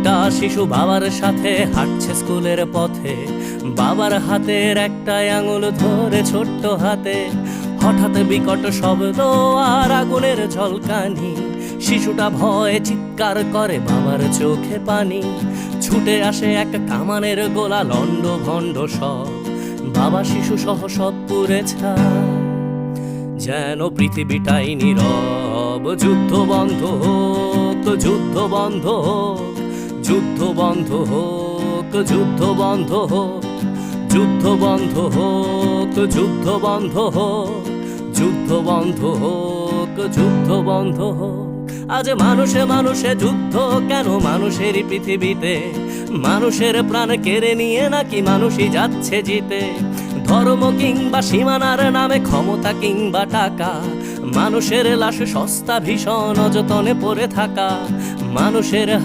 একটা শিশু বাবার সাথে হাঁটছে স্কুলের পথে, বাবার হাতের একটা আঙুল ধরে ছোট্ট হাতে। হঠাৎ বিকট শব্দ আর আগুনের ঝলকানি, শিশুটা ভয়ে চিৎকার করে, বাবার চোখে পানি। ছুটে আসে এক কামানের গোলা, লন্ড ভন্ড সব, বাবা শিশু সহ সব পুড়ে ছাই। যেন পৃথিবীটাই নীরব, যুদ্ধ বন্ধ হোক, যুদ্ধ বন্ধ হোক, যুদ্ধ বন্ধ হোক, যুদ্ধ বন্ধ হোক, যুদ্ধ বন্ধ হোক, যুদ্ধ বন্ধ হোক, যুদ্ধ বন্ধ হোক, যুদ্ধ বন্ধ হোক। আজ মানুষে মানুষে যুদ্ধ কেন মানুষেরই পৃথিবীতে? মানুষের প্রাণ কেড়ে নিয়ে নাকি মানুষই যাচ্ছে জিতে? ধর্ম কিংবা সীমানার নামে, ক্ষমতা কিংবা টাকা, মানুষের লাশ সস্তা ভীষণ অযতনে পড়ে থাকা। মানুষের